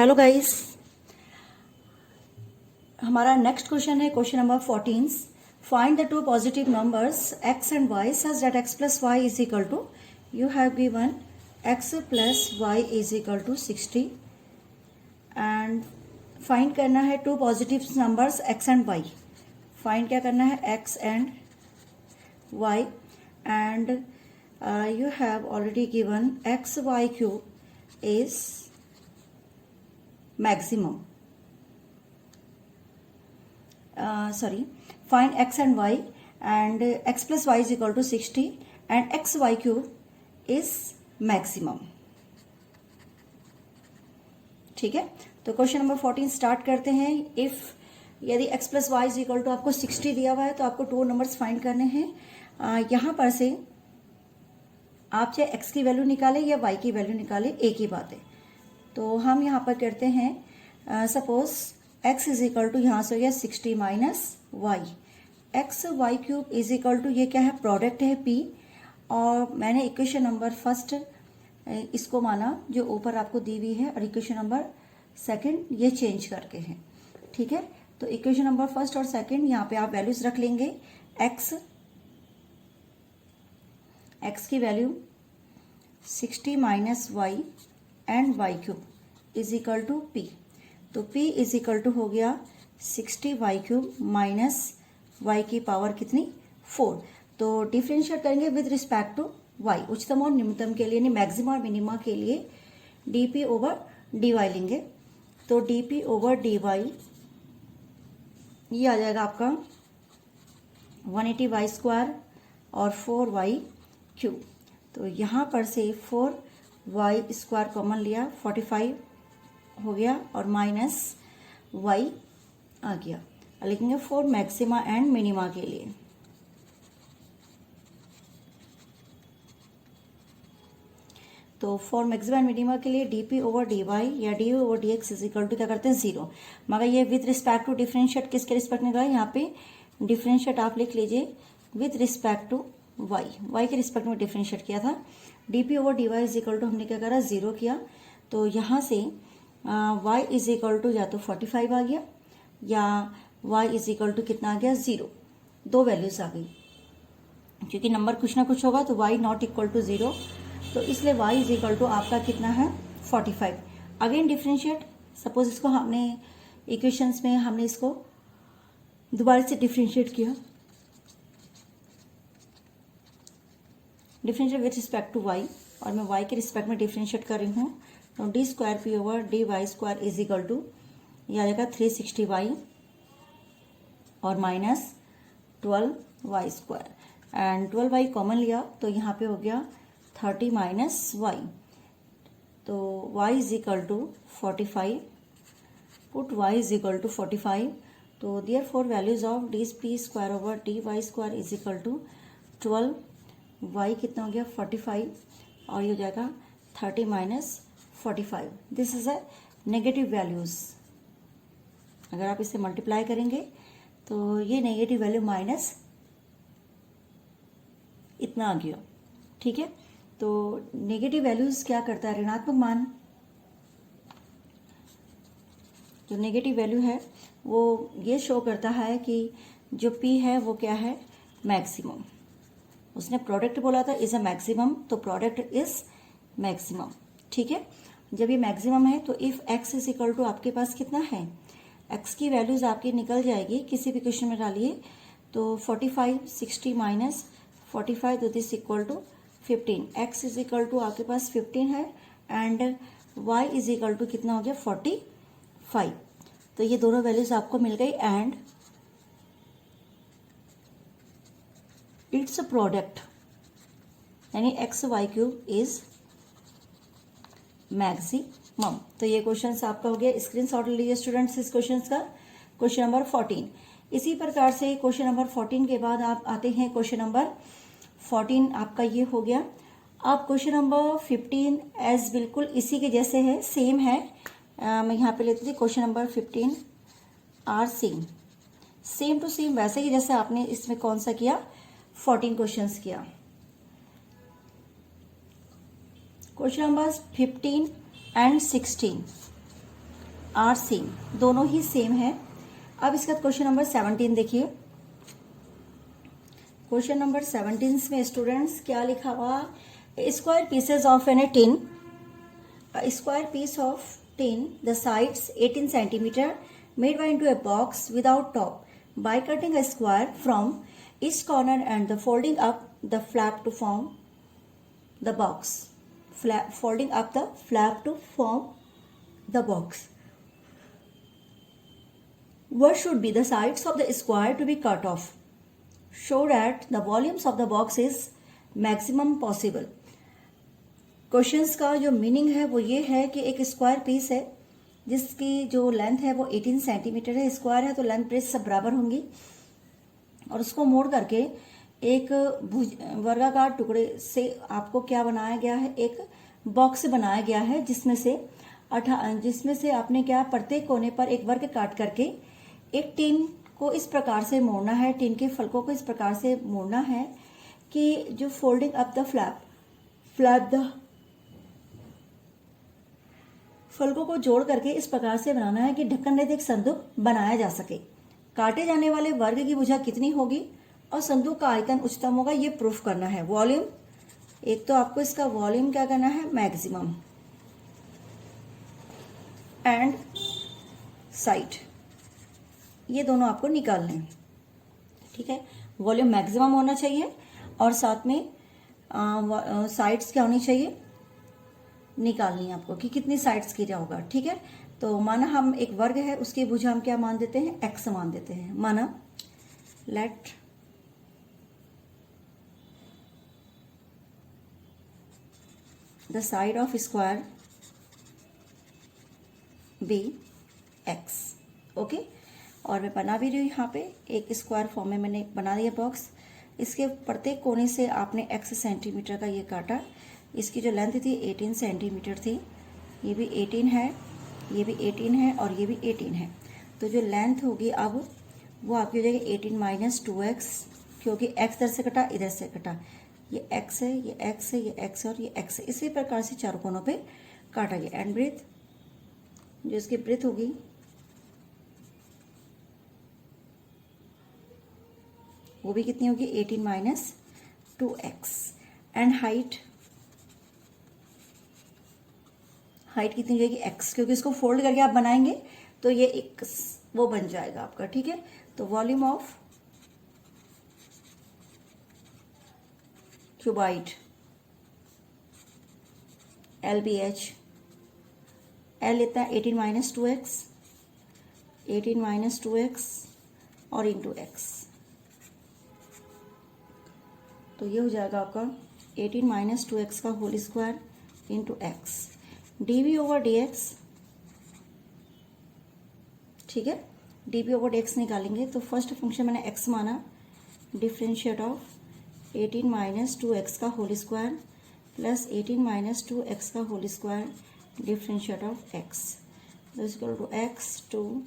Hello guys, हमारा next question है question number 14। Find the two positive numbers x and y such that x plus y is equal to, you have given x plus y is equal to 60 and find करना है two positive numbers x and y। Find क्या करना है, x and y and you have already given x y cube is maximum. Find x and y and x plus y is equal to 60 and x y cube is maximum. ठीक है, तो question number 14 start करते हैं। If यदि x plus y is equal to आपको 60 दिया हुआ है तो आपको टू नंबर्स फाइंड करने हैं। यहां पर से आप चाहे x की वैल्यू निकालें या y की वैल्यू निकालें, एक ही बात है। तो हम यहाँ पर करते हैं, suppose x is equal to, यहाँ से हो गया 60 minus y, x y cube is equal to, ये क्या है, प्रोडक्ट है p, और मैंने इक्वेशन नंबर फर्स्ट इसको माना जो ऊपर आपको दी हुई है, और इक्वेशन नंबर सेकंड ये चेंज करके है। ठीक है, तो इक्वेशन नंबर फर्स्ट और सेकंड यहाँ पे आप वैल्यूज रख लेंगे। x की value 60 minus y and y cube is equal to p। तो p इज इक्वल टू हो गया 60 वाई क्यूब माइनस वाई की पावर कितनी, 4। तो डिफ्रेंशिएट करेंगे विद रिस्पेक्ट टू y, उच्चतम और निम्नतम के लिए, यानी मैक्सिमा और मिनिमा के लिए dp ओवर dy लेंगे। तो dp ओवर dy ये आ जाएगा आपका 180 वाई स्क्वायर और 4 वाई क्यूब। तो यहाँ पर से 4 वाई स्क्वायर कॉमन लिया, 45 हो गया और माइनस वाई आ गया। लिखेंगे फॉर मैक्सिमा एंड मिनिमा के लिए। तो फॉर मैक्सिमा एंड मिनिमा के लिए dp ओवर dy या dy over dx is equal to क्या करते हैं, 0। मगर ये विद रिस्पेक्ट टू डिफरेंशिएट किसके रिस्पेक्ट में गया, यहाँ पे डिफरेंशिएट आप लिख लीजिए विद रिस्पेक्ट टू y के रिस्पेक्ट में डिफरेंशिएट किया था। dp over dy is equal to हमने क्या करा, 0 किया। तो यहाँ से y इज इक्वल टू या तो 45 आ गया या y इज इक्वल टू कितना आ गया, 0। दो वैल्यूज आ गई, क्योंकि नंबर कुछ ना कुछ होगा तो y नॉट इक्वल टू 0, तो इसलिए y इज इक्वल टू आपका कितना है, 45। अगेन डिफरेंशिएट, सपोज इसको हमने इक्वेशंस में हमने इसको दोबारा से डिफरेंशिएट किया, differentiate with respect to y, और मैं y के रिस्पेक्ट में डिफरेंशिएट कर रही हूँ। तो d square p over d y square is equal to, यह आ जाएगा 360 वाई और minus 12 y square, and 12 y common लिया तो यहाँ पे हो गया 30 माइनस वाई। तो y is equal to 45, put y is equal to 45। तो there four values of d p square over d y square is equal to 12, y कितना हो गया 45, और ये हो जाएगा 30 minus 45। This is a negative values. अगर आप इसे मल्टीप्लाई करेंगे तो ये नेगेटिव वैल्यू माइनस इतना आ गया। ठीक है, तो नेगेटिव वैल्यूज क्या करता है, ऋणात्मक मान जो नेगेटिव वैल्यू है वो ये शो करता है कि जो p है वो क्या है, मैक्सिमम। उसने प्रोडक्ट बोला था इज अ मैक्सिमम, तो प्रोडक्ट इज मैक्सिमम। ठीक है, जब ये मैक्सिमम है तो if x is equal to आपके पास कितना है, x की वैल्यूज आपकी निकल जाएगी, किसी भी क्वेश्चन में डालिए। तो 45, 60 माइनस 45, तो this equal to 15। x is equal to आपके पास 15 है and y is equal to कितना हो गया, 45। तो ये दोनों वैल्यूज आपको मिल गई एंड इट्स अ प्रोडक्ट, यानी x y cube is maximum. तो ये क्वेश्चन आपका हो गया, स्क्रीनशॉट लीजिए स्टूडेंट्स इस क्वेश्चन का, क्वेश्चन नंबर 14। इसी प्रकार से क्वेश्चन नंबर 14 के बाद आप आते हैं क्वेश्चन नंबर 14 आपका ये हो गया। आप क्वेश्चन नंबर 15 एज बिल्कुल इसी के जैसे है, सेम है। मैं यहाँ पे लेती थी question number 15 are same to same वैसे ही जैसे आपने इसमें कौन सा किया, 14 क्वेश्चंस किया। Question number 15 and 16 are same, दोनों ही सेम है। अब इसका क्वेश्चन नंबर 17 देखिए। क्वेश्चन नंबर 17 में स्टूडेंट्स क्या लिखा हुआ, square pieces of an a tin, square piece of tin, the sides 18 centimetre, made by into a box without top by cutting a square from each corner and the folding up the flap to form the box. Folding up the flap to form the box. What should be the sides of the square to be cut off? Show that the volumes of the box is maximum possible. Questions का जो meaning है वो ये है कि एक square piece है जिसकी जो लेंथ है वो 18 सेंटीमीटर है, स्क्वायर है तो लेंथ ब्रेथ सब बराबर होंगी, और उसको मोड़ करके एक वर्गाकार टुकड़े से आपको क्या बनाया गया है, एक बॉक्स बनाया गया है जिसमें से आपने क्या प्रत्येक कोने पर एक वर्ग काट करके एक टिन को इस प्रकार से मोड़ना है, टिन के फलकों को इस प्रकार से मोड़ना है कि जो folding up the flap the फलकों को जोड़ करके इस प्रकार से बनाना है कि ढक्कन रहित एक संदूक बनाया जा सके। काटे जाने वाले वर्ग की भुजा कितनी होगी और संदूक का आयतन उच्चतम होगा, ये प्रूफ करना है। वॉल्यूम, एक तो आपको इसका वॉल्यूम क्या करना है, मैक्सिमम, एंड साइड, ये दोनों आपको निकालने हैं। ठीक है, वॉल्यूम मैक्सिमम होना चाहिए और साथ में साइड्स क्या होनी चाहिए, निकालनी है आपको कि कितनी साइड्स की होगा। ठीक है, तो माना हम एक वर्ग है उसकी भुजा हम क्या मान देते हैं, एक्स मान देते हैं। माना let the side of square be x. Okay, और मैं बना भी रही हूँ यहाँ पे एक स्क्वायर फॉर्म में मैंने बना दिया बॉक्स। इसके प्रत्येक कोने से आपने एक्स सेंटीमीटर का ये काटा। इसकी जो लेंथ थी 18 सेंटीमीटर थी, ये भी 18 है, ये भी 18 है और ये भी 18 है। तो जो लेंथ होगी अब वो आपकी हो जाएगी 18 माइनस 2x, क्योंकि x इधर से कटा इधर से कटा, ये x है, ये x है, ये x और ये x है। इसी प्रकार से चारों कोनों पे काटा गया। एंड ब्रेथ, जो इसकी ब्रेथ होगी वो भी कितनी होगी, 18 माइनस 2x। एंड हाइट कितनी जाएगी, x, क्योंकि इसको फोल्ड करके आप बनाएंगे तो ये एक वो बन जाएगा आपका। ठीक है, तो volume of cuboid LBH, L इतना 18 माइनस 2x, 18 माइनस 2x और इंटू x, तो ये हो जाएगा आपका 18 माइनस 2x का whole square into x। dv over dx, ठीक है, dv ओवर dx निकालेंगे तो फर्स्ट फंक्शन मैंने x माना, डिफरेंशिएट ऑफ 18 माइनस 2x का whole square plus 18 minus 2x का whole square differentiate of x equal to x to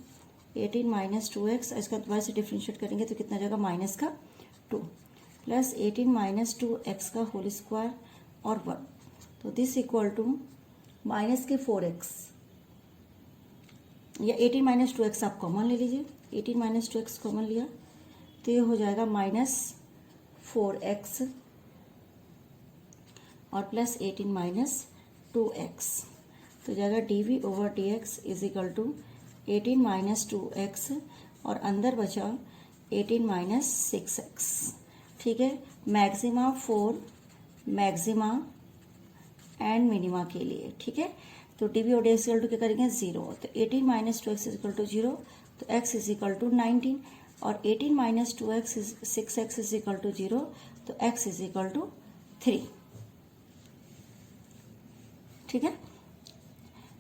18 minus 2x। इसका दोबारा से डिफरेंशिएट करेंगे तो कितना जाएगा, माइनस का 2 प्लस 18 माइनस 2x का होल स्क्वायर और 1, तो दिस इक्वल टू माइनस के 4x, या 18 माइनस 2x आप कॉमन ले लीजिए, 18 माइनस 2x कॉमन लिया तो ये हो जाएगा माइनस 4x और प्लस 18 माइनस 2x, तो जाएगा dv over dx is equal to 18 minus 2x और अंदर बचा 18 माइनस 6x। ठीक है, मैक्सिमा 4 मैक्सिमा एंड मिनिमा के लिए। ठीक है, तो dv और dx इक्वल टू क्या करेंगे, 0, तो 18 minus 2x is equal to 0, तो x इज इक्वल टू 19 और 18 minus 2x 6x is equal to 0, तो x इज इक्वल टू 3। ठीक है,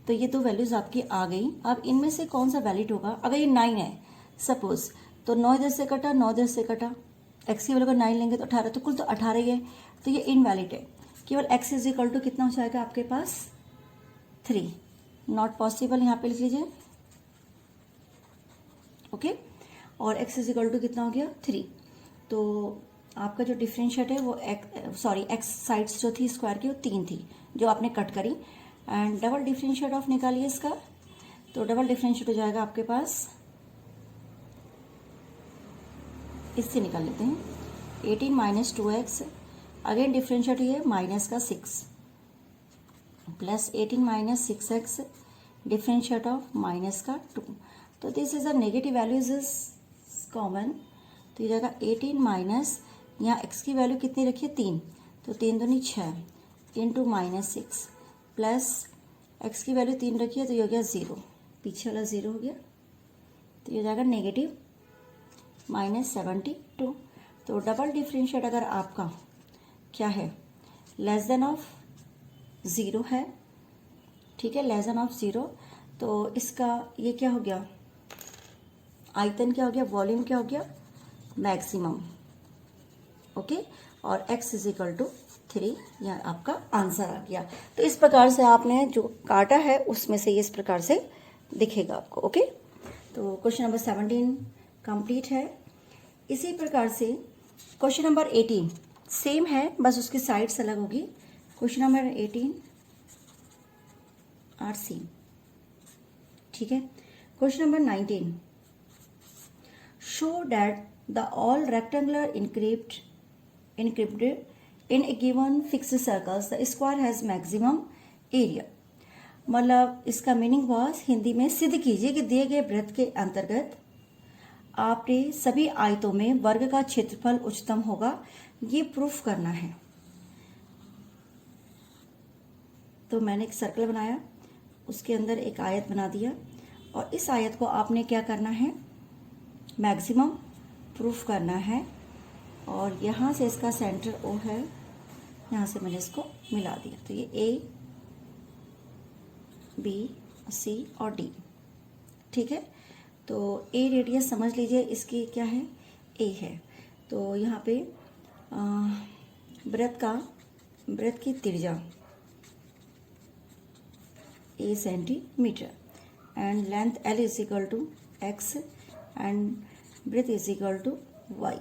तो ये दो वैल्यूज आपकी आ गई। अब इनमें से कौन सा वैलिड होगा, अगर ये 9 है सपोज, तो 9 इधर से कटा, 9 इधर से कटा, x की वैल्यू का 9 लेंगे तो 18, तो कुल तो 18 ही है, तो ये इनवैलिड है। केवल x इज इक्वल टू कितना हो जाएगा आपके पास, 3, नॉट पॉसिबल, यहाँ पे लिख लीजिए। ओके, और x इज इक्वल टू कितना हो गया, 3, तो आपका जो डिफरेंशिएट है वो x साइड्स जो थी स्क्वायर की वो 3 थी जो आपने कट करी। एंड डबल डिफरेंशिएट ऑफ निकालिए इसका, तो डबल डिफरेंशिएट हो जाएगा आपके पास, इससे निकाल लेते हैं, 18 माइनस 2x, अगेन डिफरेंशिएट ये माइनस का 6 plus 18 minus 6x, differentiate of minus का 2। तो this is a negative values is common, तो ये जाएगा 18 माइनस, यहाँ x की वैल्यू कितनी रखी है 3, तो 3 दूनी 6 इंटू माइनस 6 प्लस x की वैल्यू 3 रखी है तो ये हो गया 0, पीछे वाला 0 हो गया, तो ये हो जाएगा नेगेटिव -72। तो डबल डिफरेंशिएट अगर आपका क्या है, लेस देन ऑफ 0 है, ठीक है, लेस देन ऑफ 0, तो इसका ये क्या हो गया, आयतन क्या हो गया, वॉल्यूम क्या हो गया, मैक्सिमम, ओके, और x इज इक्वल टू 3, यह आपका आंसर आ गया। तो इस प्रकार से आपने जो काटा है उसमें से ये इस प्रकार से दिखेगा आपको, ओके। तो क्वेश्चन नंबर 17 कंप्लीट है। इसी प्रकार से क्वेश्चन नंबर 18 सेम है, बस उसकी साइड्स अलग होगी। क्वेश्चन नंबर 18 आर सेम, ठीक है। Question number 19, show that the all rectangular encrypted in a given fixed circles the square has maximum area। मतलब इसका मीनिंग was, हिंदी में सिद्ध कीजिए कि दिए गए वृत्त के अंतर्गत आपने सभी आयतों में वर्ग का क्षेत्रफल उच्चतम होगा, ये प्रूफ करना है। तो मैंने एक सर्कल बनाया, उसके अंदर एक आयत बना दिया, और इस आयत को आपने क्या करना है, मैक्सिमम प्रूफ करना है। और यहाँ से इसका सेंटर O है, यहाँ से मैंने इसको मिला दिया, तो ये A, B, C और D, ठीक है। तो A रेडियस समझ लीजिए इसकी क्या है, A है। तो यहाँ पे वृत्त की त्रिज्या A centimetre, and length L is equal to X and breadth is equal to Y,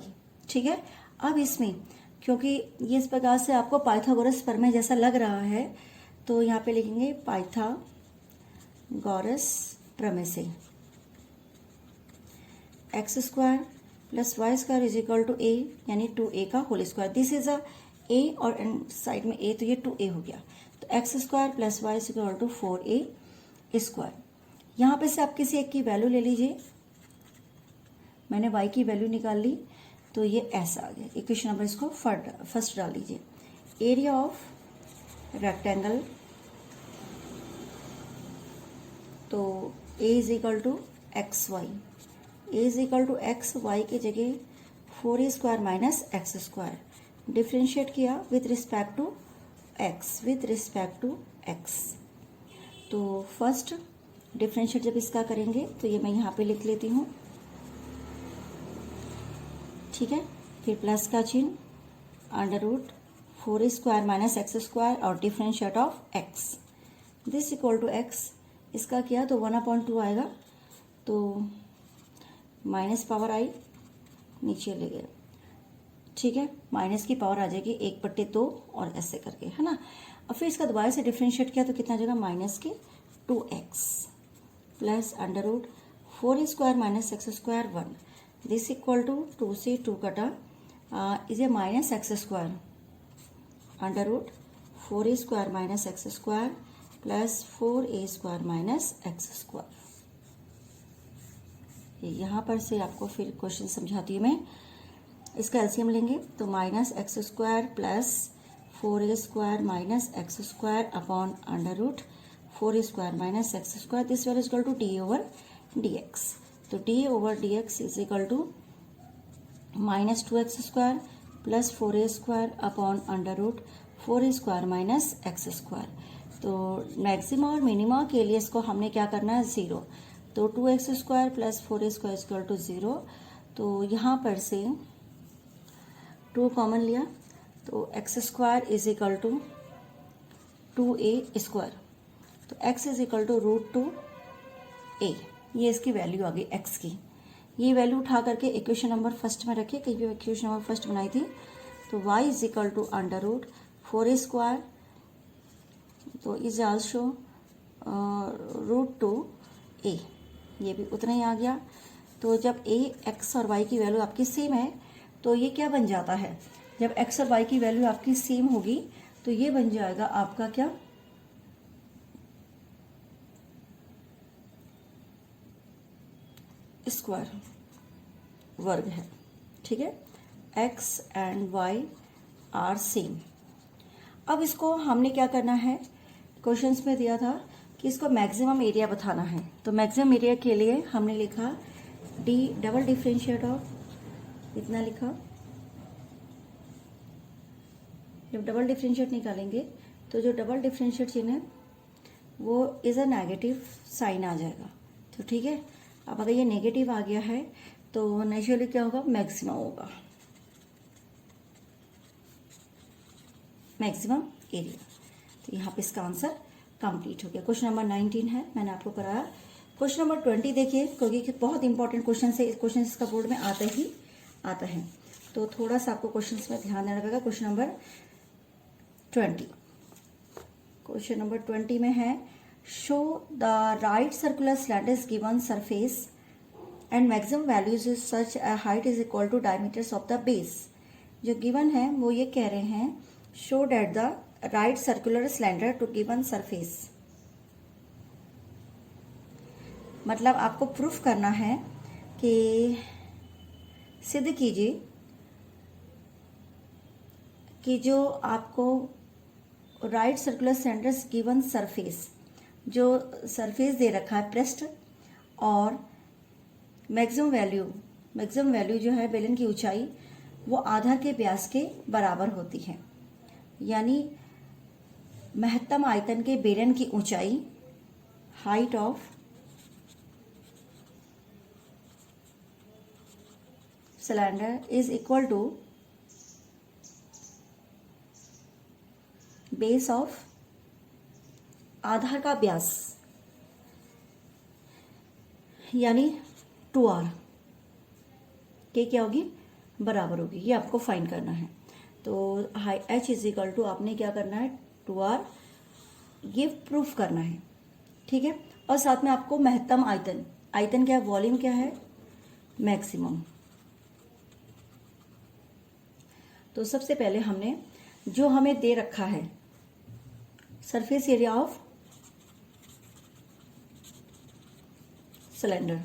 ठीक है। अब इसमें क्योंकि ये इस प्रकार से आपको पाइथागोरस प्रमेय जैसा लग रहा है, तो यहाँ पे लिखेंगे पाइथागोरस प्रमेय से x square plus y square is equal to a, यानी 2a का whole square. This is a a और साइड में a, तो ये 2a हो गया। तो x square plus y is equal to 4a square. यहाँ पे से आप किसी एक की वैल्यू ले लीजिए, मैंने y की वैल्यू निकाल ली, तो ये ऐसा आ गया। इक्वेशन नंबर इसको फर्स्ट डाल लीजिए, एरिया ऑफ रेक्टेंगल, तो a is equal to x y, a is equal to x, y की जगह 4a square minus x square, differentiate किया विथ रिस्पेक्ट टू x, तो फर्स्ट डिफ्रेंशिएट जब इसका करेंगे तो ये मैं यहाँ पे लिख लेती हूँ, ठीक है। फिर प्लस का चिन्ह, under root 4a square minus x square और differentiate of x, this equal to x, इसका किया तो 1/2 आएगा, तो माइनस पावर आई नीचे ले गए, ठीक है, माइनस की पावर आ जाएगी 1/2 और ऐसे करके, है ना। और फिर इसका दोबारा से डिफरेंशिएट किया तो कितना जाएगा, माइनस के 2x plus under root 4a square minus x square 1, this equal to 2 से 2 कटा, is a minus x square under root 4a square minus x square plus 4a square minus x square. यहाँ पर से आपको फिर question समझाती हूँ मैं। इसका एलसीएम लेंगे तो minus x square plus 4a square minus x square upon under root 4a square minus x square, this value is equal to d over dx। तो d over dx is equal to minus 2x square plus 4a square upon under root 4a square minus x square. तो maxima और minima के लिए इसको हमने क्या करना है, 0, तो 2x square plus 4a square is equal to 0। तो यहाँ पर से 2 कॉमन लिया तो x square is equal to 2a square, तो x is equal to root 2a, ये इसकी वैल्यू आ गई x की। ये वैल्यू उठा करके इक्वेशन नंबर फर्स्ट में रखिए, कहीं भी इक्वेशन नंबर फर्स्ट बनाई थी, तो y is equal to under root 4a square, तो इज आल्सो रूट 2 ए, ये भी उतना ही आ गया। तो जब ए एक्स और वाई की वैल्यू आपकी सेम है तो ये क्या बन जाता है, जब एक्स और वाई की वैल्यू आपकी सेम होगी तो ये बन जाएगा आपका क्या, स्क्वायर वर्ग है। ठीक है, x and y are same. अब इसको हमने क्या करना है, क्वेश्चंस में दिया था कि इसको मैक्सिमम एरिया बताना है। तो मैक्सिमम एरिया के लिए हमने लिखा डी डबल डिफरेंशिएट ऑफ, इतना लिखा। जब डबल डिफरेंशिएट निकालेंगे तो जो डबल डिफरेंशिएट चिन्ह है वो इज अ नेगेटिव साइन आ जाएगा। तो ठीक है, अब अगर ये नेगेटिव आ गया है तो नेचुरली क्या होगा, मैक्सिमम होगा, मैक्सिमम एरिया। तो यहाँ पे इसका आंसर कंप्लीट हो गया। क्वेश्चन नंबर 19 है, मैंने आपको कराया। क्वेश्चन नंबर 20 देखिए, क्योंकि बहुत इंपॉर्टेंट क्वेश्चन है, क्वेश्चन इसका बोर्ड में आता है तो थोड़ा सा आपको क्वेश्चन में ध्यान देना पड़ेगा। क्वेश्चन नंबर 20, क्वेश्चन नंबर 20 में है, show the right circular slender given surface and maximum values is such height is equal to diameters of the base. जो गिवन है वो ये कह रहे हैं, show that the right circular cylinder to given surface. मतलब आपको प्रूफ करना है कि सिद्ध कीजिए कि जो आपको right circular cylinder given surface, जो सरफेस दे रखा है पृष्ठ, और मैक्सिमम वैल्यू जो है बेलन की ऊंचाई वो आधार के व्यास के बराबर होती है। यानी महत्तम आयतन के बेलन की ऊंचाई, height of cylinder is equal to base of आधार का व्यास, यानी 2r के क्या होगी, बराबर होगी। ये आपको फाइंड करना है। तो high h is equal to आपने क्या करना है, 2r, ये प्रूफ करना है। ठीक है, और साथ में आपको महत्तम आयतन क्या है, वॉल्यूम क्या है, मैक्सिमम। तो सबसे पहले हमने जो हमें दे रखा है सरफेस एरिया ऑफ सिलेंडर,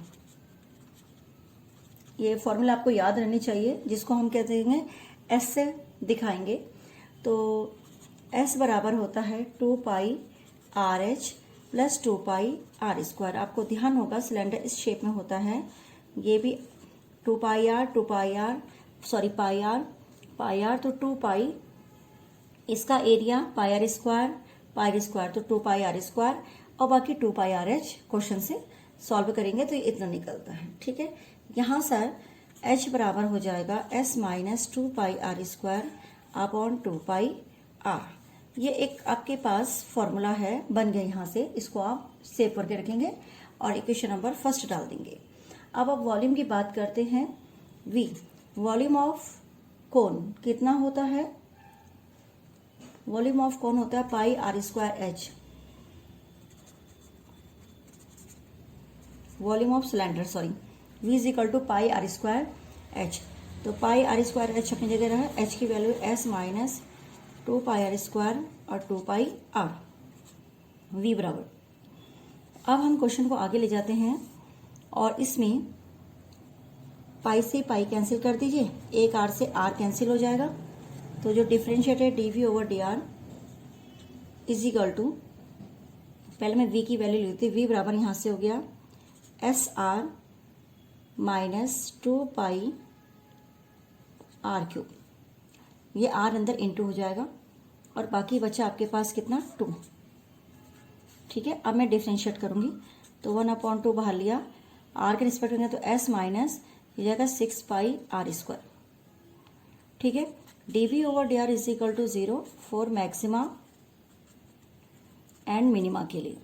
ये फॉर्मूला आपको याद रहनी चाहिए, जिसको हम कहते हैं एस से दिखाएंगे। तो एस बराबर होता है 2 pi r h plus 2 pi are square. आपको ध्यान होगा सिलेंडर इस शेप में होता है, ये भी 2 पाई आर पाई आर तो 2 पाई, इसका एरिया पाई आर स्क्वायर तो 2 पाई आर स्क्वायर, और बाकी 2 पाई आर एच। क्वेश्चन से सॉल्व करेंगे तो ये इतना निकलता है। ठीक है, यहाँ सर h बराबर हो जाएगा s minus 2 pi are square upon 2 pi r. ये एक आपके पास फॉर्मूला है, बन गया। यहाँ से इसको आप सेव करके रखेंगे और इक्वेशन नंबर फर्स्ट डाल देंगे। अब वॉल्यूम की बात करते हैं। v, वॉल्यूम ऑफ कोन कितना होता है, वॉल्यूम ऑफ कोन होता है pi are square h. Volume of cylinder v is equal to pi are square h. तो पाई आर स्क्वायर एच अपनी जगह रहा, एच की value s minus 2 pi are square और 2 पाई आर, v बराबर। अब हम क्वेश्चन को आगे ले जाते हैं और इसमें पाई से पाई कैंसिल कर दीजिए, एक आर से आर कैंसिल हो जाएगा। तो जो डिफरेंशिएट है d v over D R is equal to, पहले मैं v की वैल्यू ली थी, v बराबर यहाँ से हो गया s r minus 2 pi are cube. ये आर अंदर इंटू हो जाएगा और बाकी बचा आपके पास कितना, 2। ठीक है, अब मैं डिफरेंशिएट करूंगी तो 1/2 बाहर लिया, आर के रिस्पेक्ट में तो एस माइनस हो जाएगा 6 पाई आर स्क्वायर। ठीक है, d v over D R is equal to 0 for maxima and minima के लिए।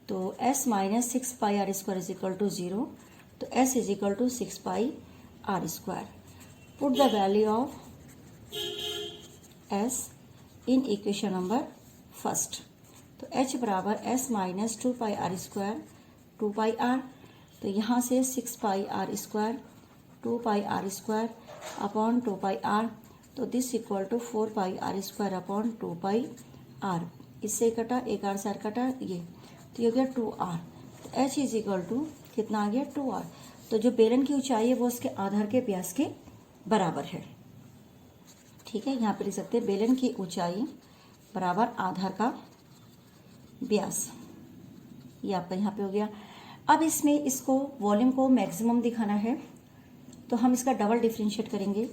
तो s minus 6 pi are square is equal to 0, तो s is equal to 6 pi are square. Put the value of s in equation number first. तो h बराबर s minus 2 pi are square 2 pi r, तो यहाँ से 6 pi are square 2 pi are square upon 2 pi r, तो this equal to 4 pi are square upon 2 pi r. इससे कटा, एक R से आर कटा, ये तो ये हो गया 2 आर। तो एच इज इक्वल टू कितना आ गया 2 आर। तो जो बेलन की ऊंचाई है वो उसके आधार के व्यास के बराबर है। ठीक है, यहाँ पे लिख सकते हैं बेलन की ऊंचाई बराबर आधार का व्यास। ये आपका यहाँ पे हो गया। अब इसमें इसको वॉल्यूम को मैक्सिमम दिखाना है, तो हम इसका डबल डिफरेंशिएट करेंगे।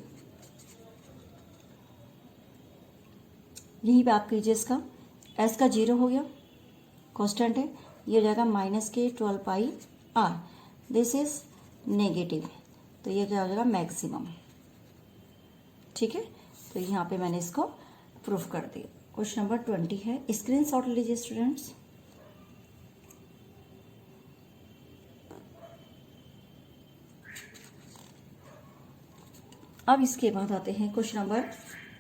यहीं पे आप कीजिए, इसका एस का 0 हो गया, कांस्टेंट है, ये हो जाएगा माइनस के 12 पाई आर, दिस इज नेगेटिव, तो ये क्या हो जाएगा मैक्सिमम। ठीक है, तो यहाँ पे मैंने इसको प्रूफ कर दिया। क्वेश्चन नंबर 20 है, स्क्रीनशॉट लीजिए स्टूडेंट्स। अब इसके बाद आते हैं क्वेश्चन नंबर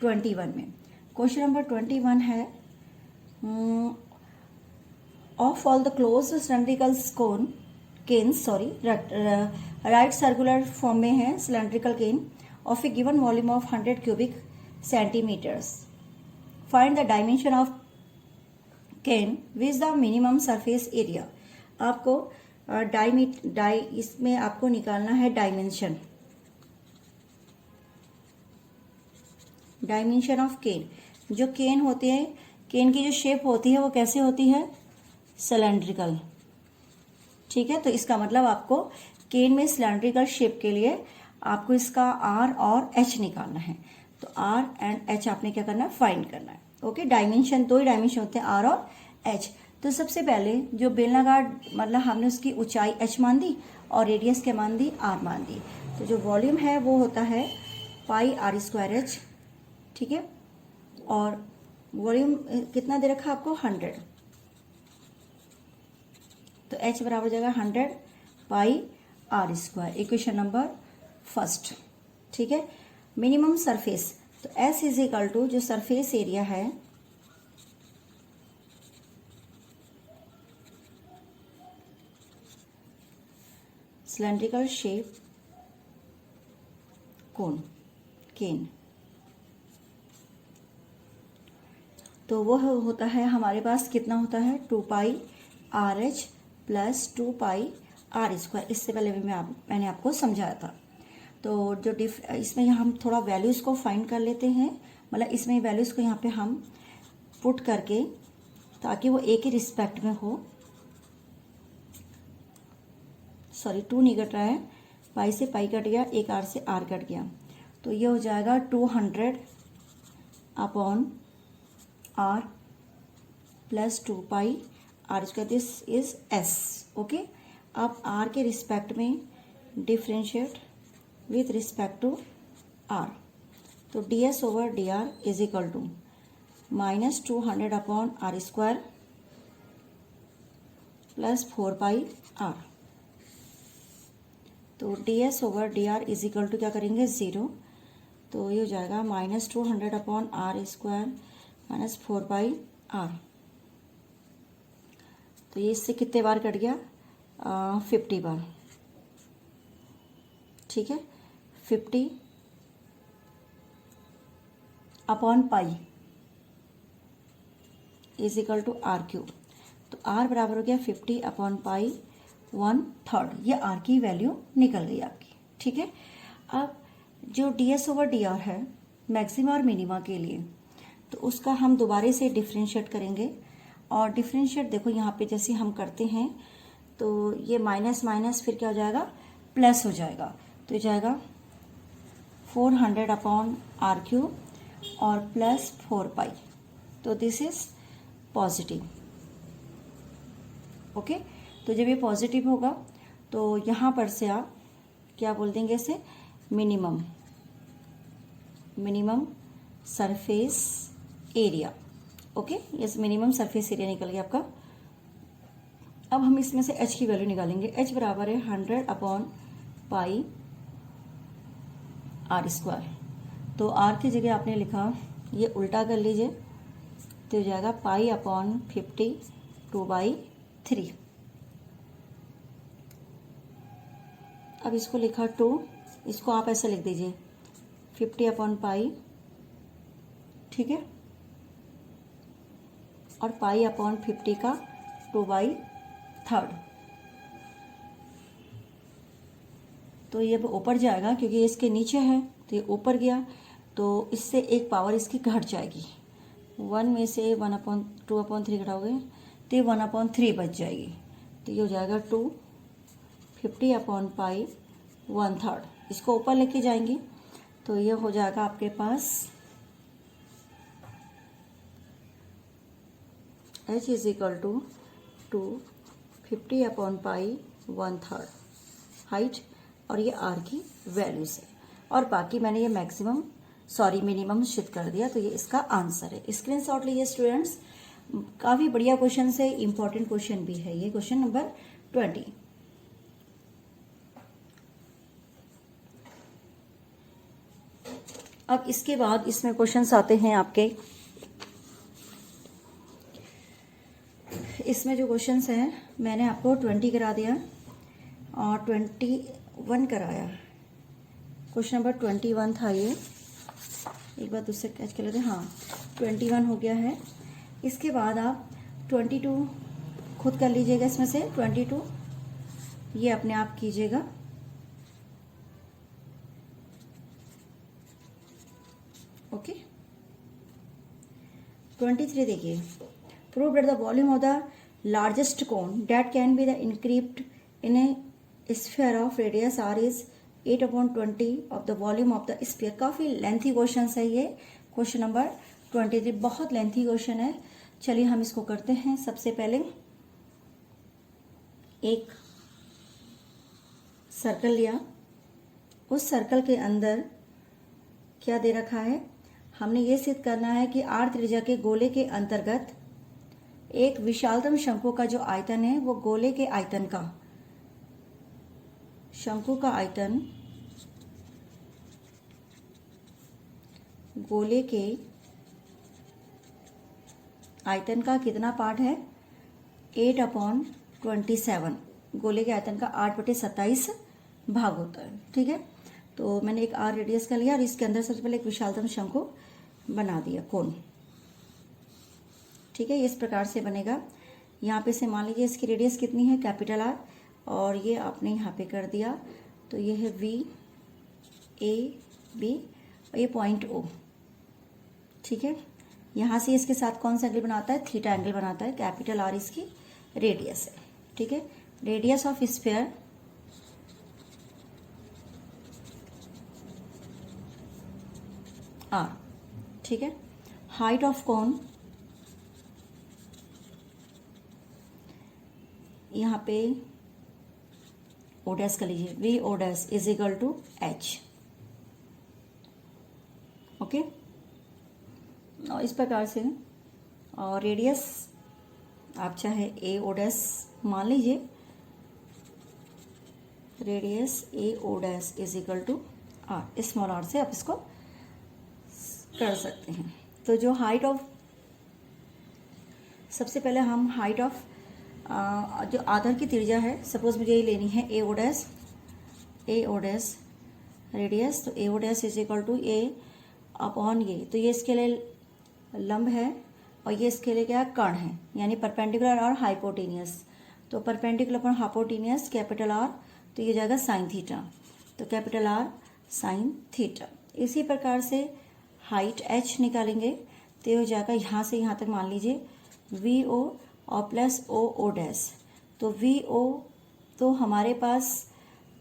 21 में। क्वेश्चन नंबर 21 है, of all the close cylindrical cans right circular form में है cylindrical can of a given volume of 100 cubic centimetres. Find the dimension of can which the minimum surface area. आपको इसमें आपको निकालना है dimension of केन। जो केन होते हैं, केन की जो शेप होती है वो कैसे होती है, सिलेंड्रिकल। ठीक है, तो इसका मतलब आपको केन में सिलेंड्रिकल शेप के लिए आपको इसका आर और एच निकालना है। तो आर एंड एच आपने क्या करना है, फाइंड करना है। ओके, डायमेंशन, दो ही डायमेंशन होते हैं, आर और एच। तो सबसे पहले जो बेलनाकार, मतलब हमने उसकी ऊंचाई एच मान दी और रेडियस क्या मान दी, आर मान दी। तो जो वॉल्यूम है वो होता है पाई आर स्क्वायर एच। ठीक है, और वॉल्यूम कितना दे रखा आपको, 100, तो एच बराबर हो जाएगा 100 pi are square. Equation number first. ठीक है, मिनिमम सरफेस, तो एस इज इक्वल टू जो सरफेस एरिया है सिलेंड्रिकल शेप कोन केन, तो वो होता है हमारे पास कितना होता है 2 pi r h plus 2 pi are square. इससे पहले भी मैंने आपको समझाया था। तो जो इसमें हम थोड़ा वैल्यूज को फाइंड कर लेते हैं, मतलब इसमें वैल्यूज को यहाँ पे हम पुट करके, ताकि वो एक ही रिस्पेक्ट में हो। सॉरी, 2 नहीं कट रहा है, पाई से पाई कट गया, एक आर से आर कट गया, तो ये हो जाएगा 200 upon r plus 2 pi are square, this is s. Okay, अब आर के रिस्पेक्ट में differentiate with respect to r, तो d s over D R is equal to minus 200 upon r square plus 4 pi r. तो d s over D R is equal to क्या करेंगे, 0, तो ये हो जाएगा minus 200 upon r square minus 4 pi r. तो ये इससे कितने बार कट गया, 50 बार। ठीक है, 50 upon pi is equal to r cube. तो आर बराबर हो गया 50 अपॉन पाई 1/3। ये आर की वैल्यू निकल गई आपकी। ठीक है, अब जो D s over D R है मैक्सिमा और मिनिमा के लिए, तो उसका हम दोबारा से डिफ्रेंशिएट करेंगे। और डिफ्रेंशिएट देखो यहाँ पे जैसे हम करते हैं, तो ये माइनस माइनस फिर क्या हो जाएगा, प्लस हो जाएगा। तो ये जाएगा 400 अपॉन आर क्यूब और प्लस 4 पाई, तो दिस इज पॉजिटिव। ओके, तो जब ये पॉजिटिव होगा तो यहाँ पर से आप क्या बोल देंगे इसे, मिनिमम सरफेस एरिया। ओके, ये मिनिमम सरफेस एरिया निकल गया आपका। अब हम इसमें से h की वैल्यू निकालेंगे। h बराबर है 100 अपॉन पाई आर स्क्वायर। तो r की जगह आपने लिखा, ये उल्टा कर लीजिए, तो हो जाएगा पाई अपॉन 50 2/3। अब इसको लिखा 2, इसको आप ऐसे लिख दीजिए 50/पाई, ठीक है, और पाई/50 का 2/3। तो ये अब ऊपर जाएगा क्योंकि ये इसके नीचे है, तो ये ऊपर गया, तो इससे एक पावर इसकी घट जाएगी। 1 में से 1/2/3 घटाओगे तो ये 1/3 बच जाएगी। तो ये हो जाएगा 2 50/पाई 1/3। इसको ऊपर लेके जाएंगे तो ये हो जाएगा आपके पास h इज इक्वल टू 2 50/पाई 1/3 हाइट, और ये r की वैल्यूज है, और बाकी मैंने ये मिनिमम सिद्ध कर दिया। तो ये इसका आंसर है। स्क्रीनशॉट लीजिए स्टूडेंट्स, काफ़ी बढ़िया क्वेश्चन है, इंपॉर्टेंट क्वेश्चन भी है ये, क्वेश्चन नंबर 20। अब इसके बाद इसमें क्वेश्चंस आते हैं आपके, इसमें जो क्वेश्चंस हैं मैंने आपको 20 करा दिया और 21 कराया। क्वेश्चन नंबर 21 था ये, एक बार दूसरे कैच कर लेते हैं। हाँ, 21 हो गया है। इसके बाद आप 22 खुद कर लीजिएगा, इसमें से 22 ये अपने आप कीजिएगा। ओके, 23 देखिए, prove that the volume of the largest cone that can be the encrypt in A sphere of radius r is 8/20 of the volume of the sphere. काफ़ी लेंथी क्वेश्चन है ये, क्वेश्चन नंबर 23 बहुत lengthy question है। चलिए हम इसको करते हैं। सबसे पहले एक सर्कल लिया, उस सर्कल के अंदर क्या दे रखा है, हमने ये सिद्ध करना है कि r त्रिज्या के गोले के अंतर्गत एक विशालतम शंकु का जो आयतन है वो गोले के आयतन का, शंकु का आयतन गोले के आयतन का कितना पार्ट है, 8/27। गोले के आयतन का 8/27 भाग होता है, ठीक है। तो मैंने एक r रेडियस का लिया और इसके अंदर सबसे पहले एक विशालतम शंकु बना दिया, कोन, ठीक है। इस प्रकार से बनेगा। यहाँ पे से मान लीजिए इसकी रेडियस कितनी है, कैपिटल R, और ये आपने यहाँ पे कर दिया, तो ये है VAB और ये पॉइंट O, ठीक है। यहाँ से इसके साथ कौन सा एंगल बनाता है, थीटा एंगल बनाता है। कैपिटल R इसकी रेडियस है, ठीक है। रेडियस ऑफ स्फीयर R, ठीक है। हाइट ऑफ कोन यहाँ पे O डैश कर लीजिए, VO dash is equal to H, okay. और इस प्रकार से, और रेडियस आप चाहे AO डैश मान लीजिए, radius AO dash is equal to R, small r से आप इसको कर सकते हैं। तो जो हाइट ऑफ, सबसे पहले हम हाइट ऑफ जो आधार की त्रिज्या है, सपोज मुझे ये लेनी है AO डैश रेडियस, तो AO dash is equal to A/, ये, तो ये इसके लिए लंब है और ये इसके लिए क्या, कर्ण है, यानी परपेंडिकुलर और हाइपोटेनियस। तो परपेंडिकुलर पर हाइपोटेनियस कैपिटल R, तो ये जाएगा साइन थीटा, तो कैपिटल R साइन थीटा। इसी प्रकार से हाइट H निकालेंगे, तो ये हो जाएगा यहाँ से यहाँ तक मान लीजिए VO और प्लस OO डैश, तो VO तो हमारे पास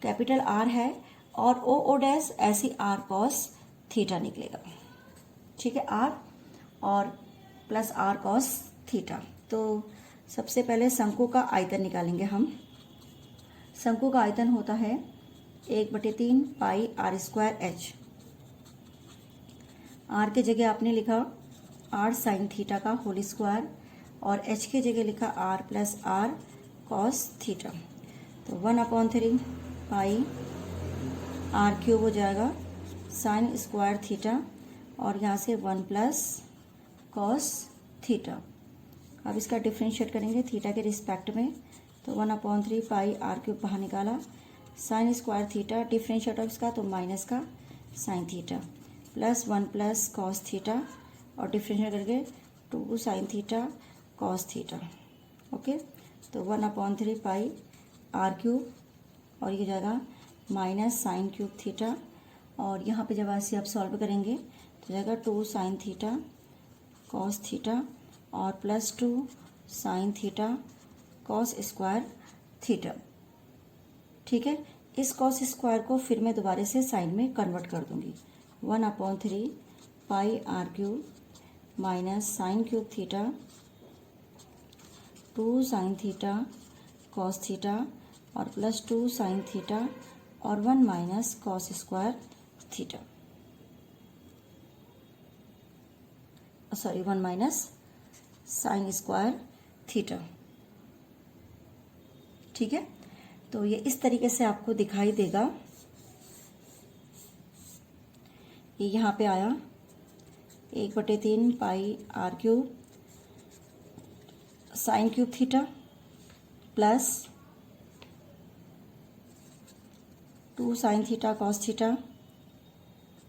कैपिटल R है और OO डैश ऐसी R cos थीटा निकलेगा, ठीक है, R और प्लस R cos थीटा। तो सबसे पहले शंकु का आयतन निकालेंगे हम। शंकु का आयतन होता है 1/3 पाई r² H। R के जगह आपने लिखा R साइन थीटा का होल स्क्वायर और H के जगह लिखा R plus R cos theta. तो 1/3 पाई r³ हो जाएगा साइन स्क्वायर थीटा और यहाँ से 1 प्लस cos थीटा। अब इसका डिफ्रेंशिएट करेंगे थीटा के रिस्पेक्ट में, तो 1/3 पाई r³ बाहर निकाला, sign square theta, differentiate of इसका तो माइनस का sine theta, plus 1 plus cos theta और डिफरेंशिएट करके 2 sine theta cos theta. Okay, तो 1/3 पाई आर क्यूब और ये हो जाएगा माइनस साइन क्यूब थीटा, और यहाँ पे जब ऐसे आप सॉल्व करेंगे तो जाएगा 2 साइन थीटा कॉस थीटा और plus 2 sine theta cos square theta. ठीक है, इस कॉस स्क्वायर को फिर मैं दोबारा से साइन में कन्वर्ट कर दूंगी। 1/3 pi are cube minus sine cube theta 2 sine theta cos theta और प्लस 2 साइन थीटा और 1 minus cos square theta, sorry 1 minus sine square theta. ठीक है, तो ये इस तरीके से आपको दिखाई देगा। ये यहाँ पे आया 1/3 pi are cube sine cube theta plus 2 sine theta cos theta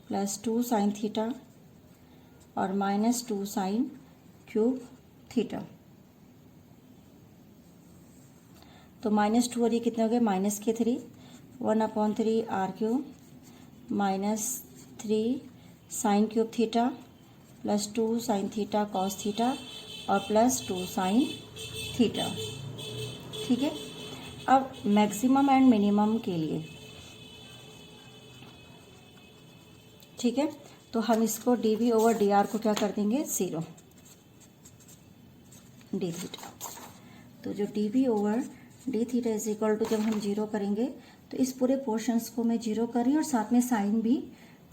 plus 2 sine theta और माइनस 2 साइन क्यूब थीटा। तो -2 और ये कितने हो गए -3, 1/3 r cube -3 sine cube theta plus 2 sine theta cos theta और प्लस 2 साइन थीटा। ठीक है, अब मैक्सिमम एंड मिनिमम के लिए, ठीक है, तो हम इसको dV/dr को क्या कर देंगे 0 डी थीटा। तो जो dV/d theta is equal to जब हम 0 करेंगे तो इस पूरे पोर्शंस को मैं 0 कर रही हूँ और साथ में साइन भी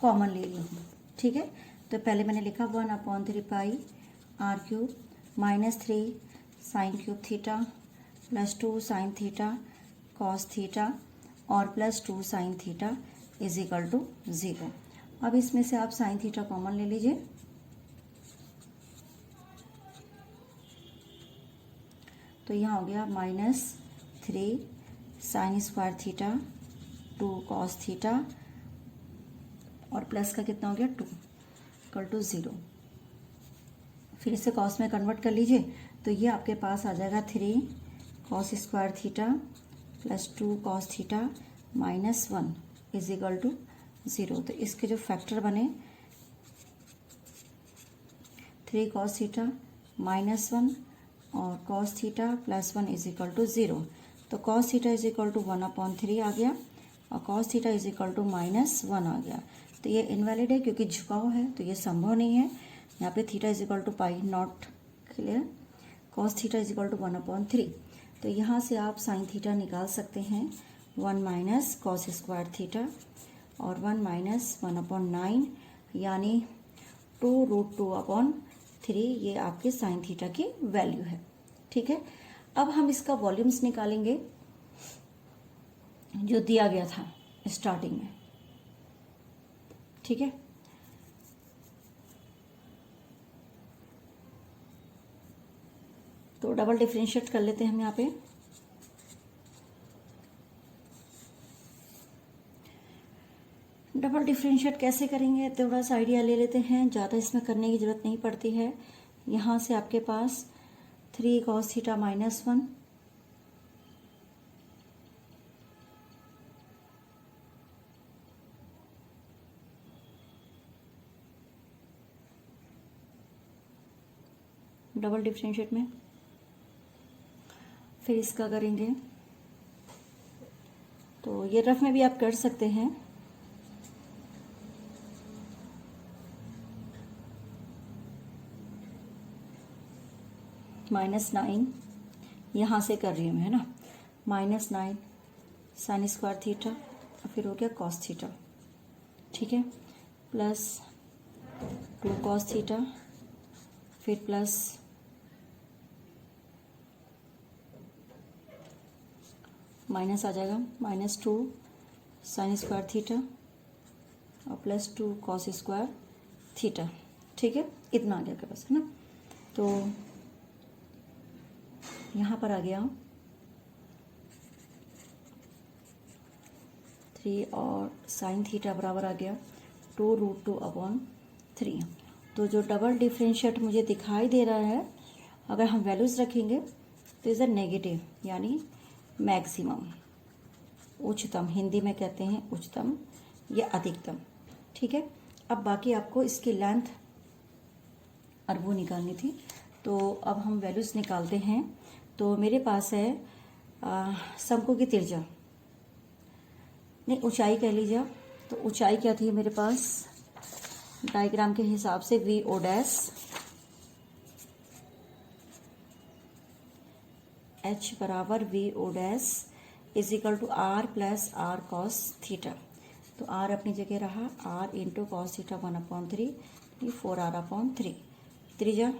कॉमन ले रही हूँ। ठीक है, तो पहले मैंने लिखा 1/3 pi are cube -3 sine cube theta plus 2 sine theta cos theta और plus 2 sine theta is equal to 0। अब इसमें से आप साइन थीटा कॉमन ले लीजिए, तो यहाँ हो गया -3 sign square theta 2 cos theta और प्लस का कितना हो गया 2 इक्वल टू 0। फिर इसे कॉस में कन्वर्ट कर लीजिए, तो ये आपके पास आ जाएगा 3 cos square theta plus 2 cos theta -1 is equal to 0। तो इसके जो फैक्टर बने 3 कॉस थीटा -1 और cos theta plus 1 is equal to 0। तो cos theta is equal to 1/3 आ गया और cos theta is equal to -1 आ गया। तो ये इनवैलिड है क्योंकि झुकाव है, तो ये संभव नहीं है। यहाँ पे theta is equal to pi not clear, cos theta is equal to 1/3। तो यहाँ से आप साइन थीटा निकाल सकते हैं 1 माइनस कॉस स्क्वायर थीटा और 1 माइनस 1/9 यानी 2√2/3, ये आपके साइन थीटा की वैल्यू है। ठीक है, अब हम इसका वॉल्यूम्स निकालेंगे जो दिया गया था स्टार्टिंग में। ठीक है, तो डबल डिफरेंशिएट कर लेते हैं हम यहाँ पे। डबल डिफरेंशिएट कैसे करेंगे थोड़ा सा आइडिया ले लेते हैं, ज़्यादा इसमें करने की ज़रूरत नहीं पड़ती है। यहाँ से आपके पास 3 कॉस थीटा -1 डबल डिफरेंशिएट में, फिर इसका करेंगे तो ये रफ में भी आप कर सकते हैं। -9 यहाँ से कर रही हूँ मैं, है ना, -9 साइन स्क्वायर थीटा और फिर हो गया कॉस थीटा। ठीक है, प्लस 2 कॉस थीटा फिर प्लस माइनस आ जाएगा -2 साइन स्क्वायर थीटा और प्लस 2 कॉस स्क्वायर थीटा। ठीक है, इतना आ गया आपके पास, है ना। तो यहाँ पर आ गया 3 और साइन थीटा बराबर आ गया 2√2/3। तो जो डबल डिफरेंशिएट मुझे दिखाई दे रहा है, अगर हम वैल्यूज़ रखेंगे तो इज़ अ नेगेटिव, यानी मैक्सिमम, उच्चतम, हिंदी में कहते हैं उच्चतम या अधिकतम। ठीक है, अब बाकी आपको इसकी लेंथ और वो निकालनी थी, तो अब हम वैल्यूज़ निकालते हैं। तो मेरे पास है शंकु की त्रिज्या, नहीं ऊंचाई कह लीजिए। तो ऊंचाई क्या थी मेरे पास डायग्राम के हिसाब से, वी ओ डैश एच बराबर V O dash is equal to r plus r cos theta. तो आर अपनी जगह रहा, आर इंटू कॉस थीटा 1/3, ये 4r/3। त्रिज्या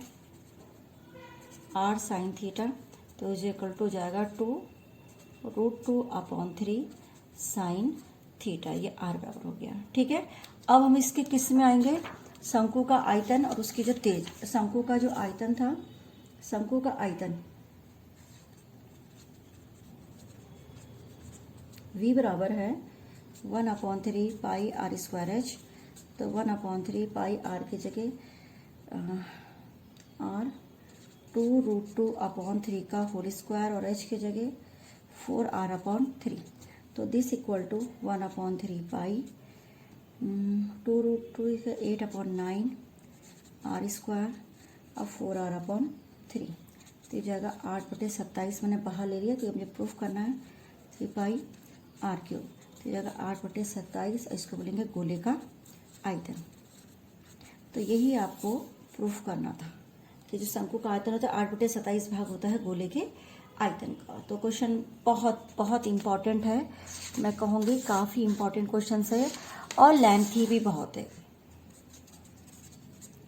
आर साइन थीटा, तो इज इक्वल टू जाएगा 2√2/3 साइन थीटा, ये आर बराबर हो गया। ठीक है, अब हम इसके किस में आएंगे, शंकु का आयतन और उसकी जो तेज, शंकु का जो आयतन था, शंकु का आयतन v बराबर है 1/3 पाई आर स्क्वायर एच। तो 1/3 पाई आर की जगह आर 2√2/3 का होल स्क्वायर और एच की जगह 4r/3। तो दिस इक्वल टू 1/3 पाई 2√2 का 8/9 आर स्क्वायर और 4r/3। तो ये जाएगा 8/27, मैंने बाहर ले लिया, तो मुझे प्रूफ करना है 3 पाई आर क्यूब। तो जाएगा 8/27, इसको बोलेंगे गोले का आयतन। तो यही आपको प्रूफ करना था कि जो शंकु का आयतन होता है 8/27 भाग होता है गोले के आयतन का। तो क्वेश्चन बहुत बहुत इम्पॉर्टेंट है, मैं कहूँगी काफ़ी इम्पॉर्टेंट क्वेश्चन है और लेंथी भी बहुत है,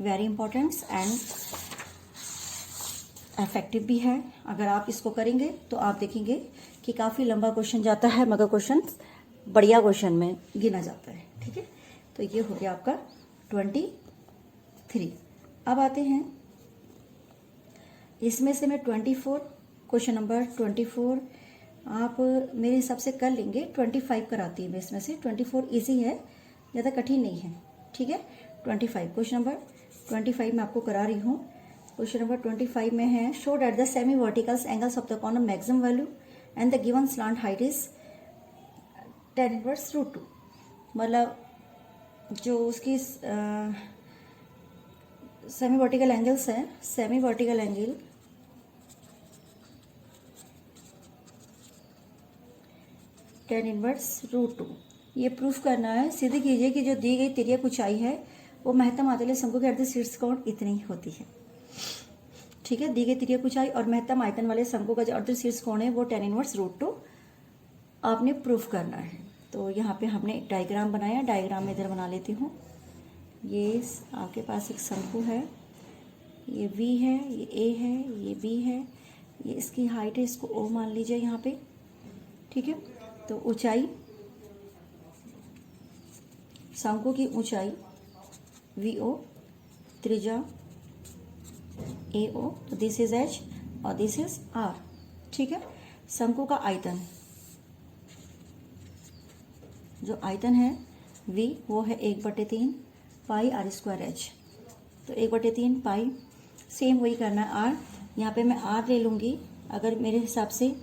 वेरी इंपॉर्टेंट एंड इफेक्टिव भी है। अगर आप इसको करेंगे तो आप देखेंगे कि काफ़ी लंबा क्वेश्चन जाता है, मगर क्वेश्चन बढ़िया क्वेश्चन में गिना जाता है। ठीक है, तो ये हो गया आपका 23। अब आते हैं इसमें से मैं 24, क्वेश्चन नंबर 24 आप मेरे हिसाब से कर लेंगे। 25 कराती है मैं इसमें से, 24 इजी है, ज़्यादा कठिन नहीं है। ठीक है, 25 क्वेश्चन नंबर 25 मैं आपको करा रही हूँ। क्वेश्चन नंबर 25 में है, show that the semi verticals angles of the corner maximum value and the given slant height is tan inverse √2। मतलब जो उसकी सेमी वर्टिकल एंगल्स है, semi vertical angle tan inverse √2, ये प्रूफ करना है। सीधे कीजिए कि जो दी गई तिर्यक ऊंचाई है वो महत्तम आयतन शंकु के अर्ध शीर्ष कोण इतनी ही होती है। ठीक है, दी गई तिर्यक ऊंचाई और महत्तम आयतन वाले शंकु का जो अर्ध शीर्ष कोण है वो tan इनवर्स √2 आपने प्रूफ करना है। तो यहाँ पे हमने एक डायग्राम बनाया, डायग्राम में इधर बना लेती हूँ। ये आपके पास एक शंकु है, ये V है, ये A है, ये B है, ये इसकी हाइट है, इसको O मान लीजिए यहाँ पे। ठीक है, तो ऊंचाई, शंकु की ऊंचाई VO, त्रिज्या AO, तो दिस इज H और दिस इज R। ठीक है, शंकु का आयतन, जो आयतन है V वो है 1/3 पाई आर स्क्वायर एच। तो 1/3 पाई, सेम वही करना है R। यहाँ पे मैं R ले लूँगी, अगर मेरे हिसाब से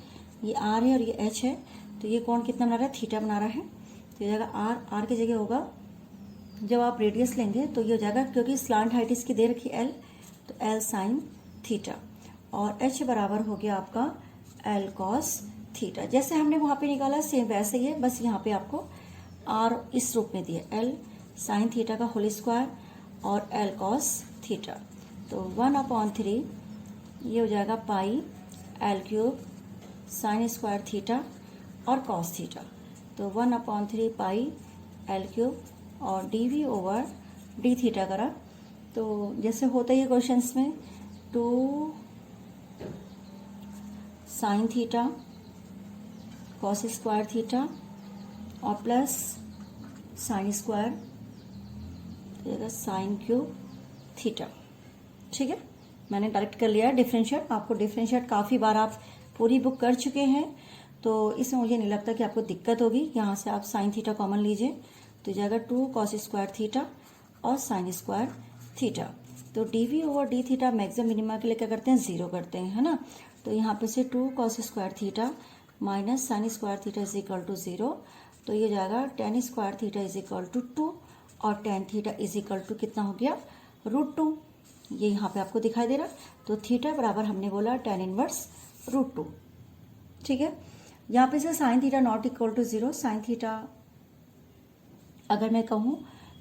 ये R है और ये H है, तो ये कोण कितना बना रहा है, थीटा बना रहा है। तो ये जाएगा R की जगह होगा, जब आप रेडियस लेंगे तो ये हो जाएगा, क्योंकि स्लांट हाइट इसकी दे रखी L, तो L साइन थीटा, और H बराबर हो गया आपका L कॉस थीटा। जैसे हमने वहाँ पे निकाला सेम वैसे ही है, बस यहाँ पे आपको R इस रूप में दिया, L साइन थीटा का होल स्क्वायर और L कॉस थीटा। तो 1/3 ये हो जाएगा pi L cube sine square theta और कॉस थीटा। तो 1/3 पाई L क्यूब और dv ओवर d थीटा करा। तो जैसे होता ही है क्वेश्चंस में, 2 sine theta cos square theta और plus sine square sine cube theta. ठीक है, मैंने डायरेक्ट कर लिया डिफरेंशिएट। आपको डिफरेंशिएट काफ़ी बार आप पूरी बुक कर चुके हैं, तो इसमें मुझे नहीं लगता कि आपको दिक्कत होगी। यहाँ से आप साइन थीटा कॉमन लीजिए तो जाएगा 2 कॉस स्क्वायर थीटा और साइन स्क्वायर थीटा। तो D over D theta maximum minima के लिए क्या करते हैं, 0 करते हैं, है ना। तो यहाँ पे से 2 cos square theta minus sine square theta is equal to 0। तो ये जाएगा tan square theta is equal to 2 और tan theta is equal to कितना हो गया, √2। ये यहाँ पे आपको दिखाई दे रहा। तो थीटा बराबर हमने बोला टेन इनवर्स √2। ठीक है। यहाँ पे से sine theta not equal to 0, sine theta अगर मैं कहूँ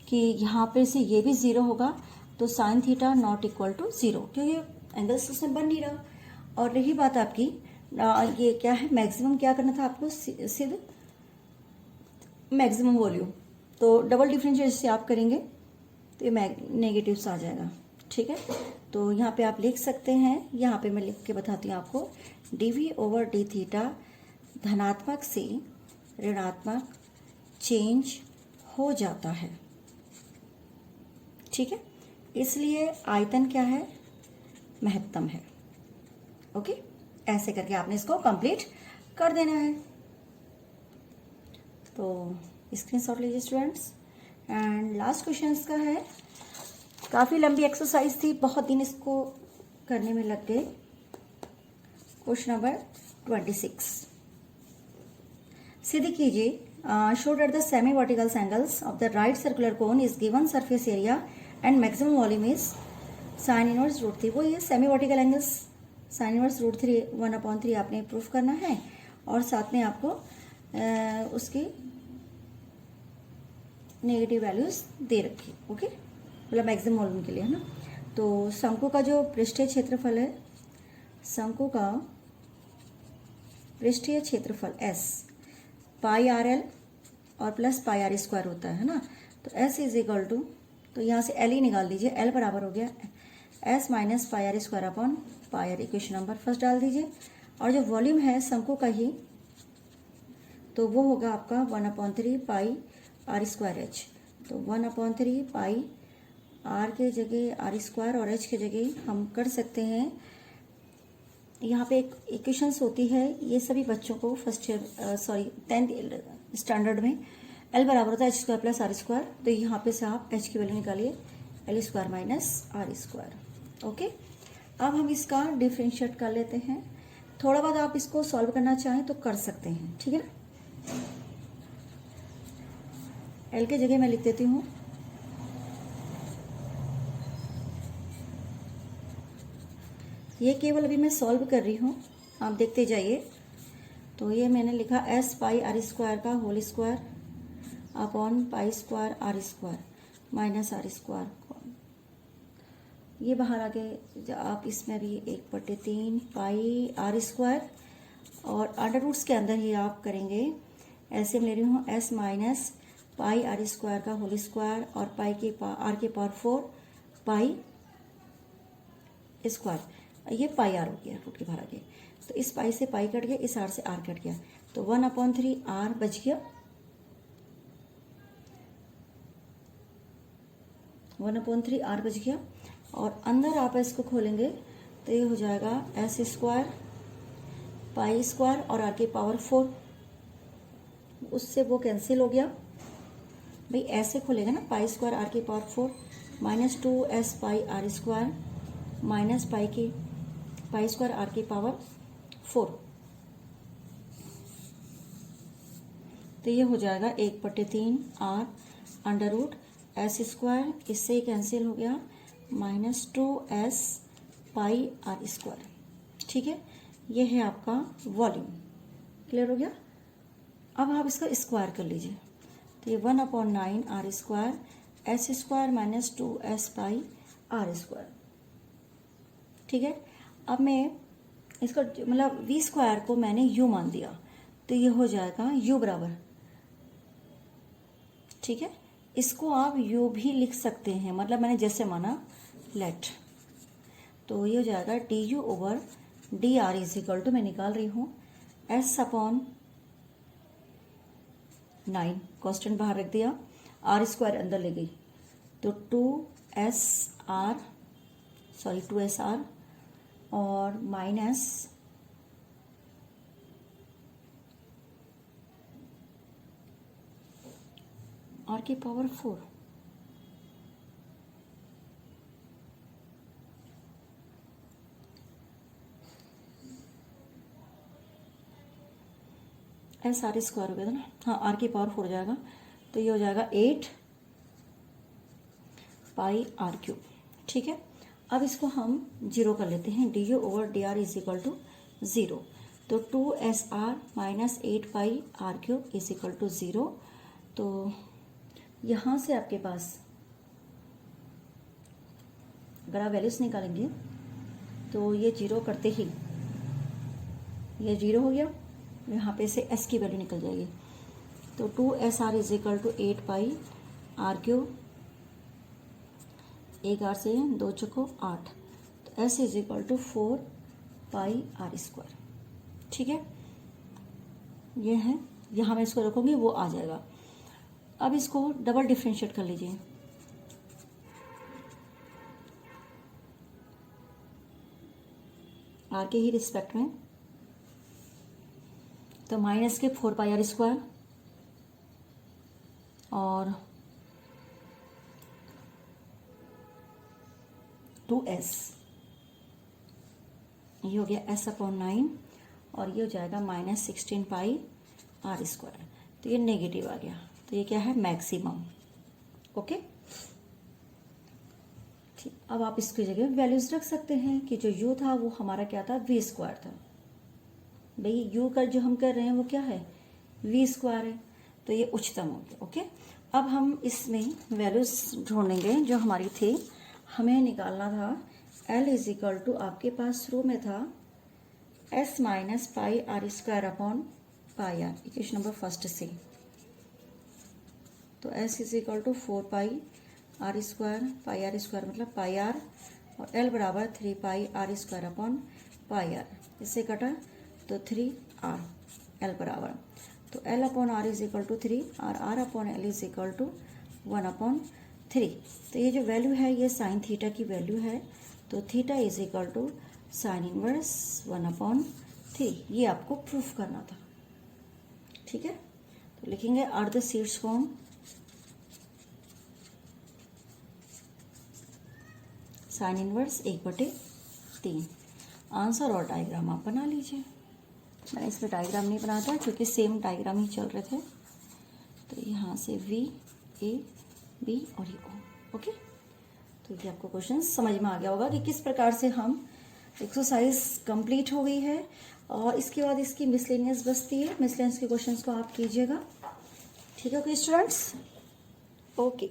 कि यहाँ पे से ये भी 0 होगा तो sine theta not equal to 0, क्योंकि एंगल सिस्टम बन नहीं रहा। और रही बात आपकी ये क्या है, मैक्सिमम क्या करना था आपको, सिद्ध मैक्सिमम वॉल्यूम। तो डबल डिफरेंशिएशन से आप करेंगे तो ये नेगेटिव्स आ जाएगा। ठीक है। तो यहाँ पे आप लिख सकते हैं, यहाँ पे मैं लिख के बताती हूँ आपको, डी ओवर डी थीटा धनात्मक से ऋणात्मक चेंज हो जाता है। ठीक है। इसलिए आयतन क्या है, महत्तम है। ओके, ऐसे करके आपने इसको कंप्लीट कर देना है। तो स्क्रीनशॉट लीजिए स्टूडेंट्स। एंड लास्ट क्वेश्चन का है, काफ़ी लंबी एक्सरसाइज थी, बहुत दिन इसको करने में लग गए। क्वेश्चन नंबर 26 सीधी कीजिए, show that the semi vertical angles of the right circular cone is given surface area and maximum volume is sine inverse √3। वो ये semi vertical angles sine inverse √3 1/3 आपने प्रूफ करना है और साथ में आपको उसकी नेगेटिव वैल्यूज दे रखी। ओके, मतलब मैक्सिमम वॉल्यूम के लिए, है ना। तो शंकु का जो पृष्ठीय क्षेत्रफल है, शंकु का पृष्ठीय क्षेत्रफल S πRL और प्लस πr² होता है ना। तो S इज इक्वल टू, तो यहाँ से L ही निकाल दीजिए, L बराबर हो गया S minus πr² upon πr। Equation number first डाल दीजिए। और जो वॉल्यूम है शंकु का ही, तो वो होगा आपका 1/3 πr²h। तो 1/3 पाई r के जगह r² और h के जगह हम कर सकते हैं। यहाँ पे एक इक्वेशंस होती है, ये सभी बच्चों को फर्स्ट ईयर 10th स्टैंडर्ड में L बराबर होता है h² प्लस r²। तो यहाँ पे से आप h की वैल्यू निकालिए, L² माइनस r²। ओके, अब हम इसका डिफ्रेंशिएट कर लेते हैं। थोड़ा बहुत आप इसको सॉल्व करना चाहें तो कर सकते हैं। ठीक है ना। L के जगह मैं लिख देती हूँ ये केवल अभी मैं सॉल्व कर रही हूँ, आप देखते जाइए। तो ये मैंने लिखा S πr² का whole square upon π² r² minus r²। ये बाहर आके आप इसमें भी 1/3 πr² और अंडर रूट्स के अंदर ही आप करेंगे। ऐसे मैं ले रही हूँ S माइनस πr² का होल स्क्वायर और r के पावर 4 पाई स्क्वायर। ये πr हो गया, रूट के बाहर आ गया। तो इस पाई से पाई कट गया, इस r से r कट गया, तो 1/3 r बच गया, 1/3 r बच गया। और अंदर आप इसको खोलेंगे तो ये हो जाएगा S² π² और r के पावर 4, उससे वो कैंसिल हो गया। भाई ऐसे खोलेगा ना, π² r के power 4 minus 2s πr² minus π² r की पावर 4। तो ये हो जाएगा 1/3 r अंडर रूट S², इससे ही कैंसिल हो गया, माइनस 2s πr²। ठीक है, ये है आपका वॉल्यूम। क्लियर हो गया। अब आप इसका स्क्वायर कर लीजिए, तो ये 1/9 r² S² minus 2s πr²। ठीक है। अब मैं इसका मतलब v² को मैंने u मान दिया, तो ये हो जाएगा u बराबर। ठीक है, इसको आप u भी लिख सकते हैं, मतलब मैंने जैसे माना लेट। तो ये हो जाएगा du over dr is equal to, मैं निकाल रही हूँ s अपॉन 9, कॉन्स्टेंट बाहर रख दिया, r² अंदर ले गई, तो 2sr और माइनस आर की पावर 4, एस आर स्क्वायर हो गया था ना, हाँ आर की पावर 4 हो जाएगा, तो ये हो जाएगा 8 पाई आर क्यूब। ठीक है, अब इसको हम जीरो कर लेते हैं, D U over D R is equal to 0। तो 2SR minus 8 pi are cube is equal to 0। तो यहाँ से आपके पास अगर आप वैल्यूज निकालेंगे तो ये जीरो करते ही ये जीरो हो गया, यहाँ पे से एस की वैल्यू निकल जाएगी। तो 2SR is equal to 8 pi are cube, एक आर से 2 चौको 8, तो S is equal to 4 pi are square. ठीक है, ये है, यहाँ मैं इसको रखूँगी वो आ जाएगा। अब इसको डबल डिफ्रेंशिएट कर लीजिए, आर के ही रिस्पेक्ट में, तो माइनस के 4 पाई आर स्क्वायर और 2s, ये हो गया s अपॉन 9 और ये हो जाएगा माइनस 16 पाई आर स्क्वायर। तो ये नेगेटिव आ गया, तो ये क्या है, मैक्सिमम। ओके, ठीक, अब आप इसकी जगह वैल्यूज रख सकते हैं कि जो u था वो हमारा क्या था, v स्क्वायर था। भाई u का जो हम कर रहे हैं वो क्या है, v स्क्वायर है, तो ये उच्चतम हो गया। ओके, अब हम इसमें वैल्यूज ढूंढेंगे जो हमारी थी, हमें निकालना था L इज इक्वल टू, आपके पास शुरू में था S minus pi are square upon pi r, equation number first से। तो S is equal to 4 pi are square मतलब पाई आर, और L बराबर 3 pi are square upon pi r, इससे कटा तो 3R L बराबर, तो L upon r is equal to 3 और R upon L is equal to 1 upon 3। तो ये जो वैल्यू है ये साइन थीटा की वैल्यू है, तो theta is equal to sine inverse 1 upon 3, ये आपको प्रूफ करना था। ठीक है, तो लिखेंगे अर्ध शीर्ष कोण साइन इनवर्स 1/3। आंसर और डायग्राम आप बना लीजिए। मैंने इसमें डायग्राम नहीं बनाया था क्योंकि सेम डायग्राम ही चल रहे थे। तो यहाँ से V A B और ये O। ओके, तो ये आपको क्वेश्चन समझ में आ गया होगा कि किस प्रकार से हम एक्सरसाइज कंप्लीट हो गई है, और इसके बाद इसकी मिसलेनियस बचती है। मिसलेनियस के क्वेश्चंस को आप कीजिएगा। ठीक है ओके स्टूडेंट्स, ओके।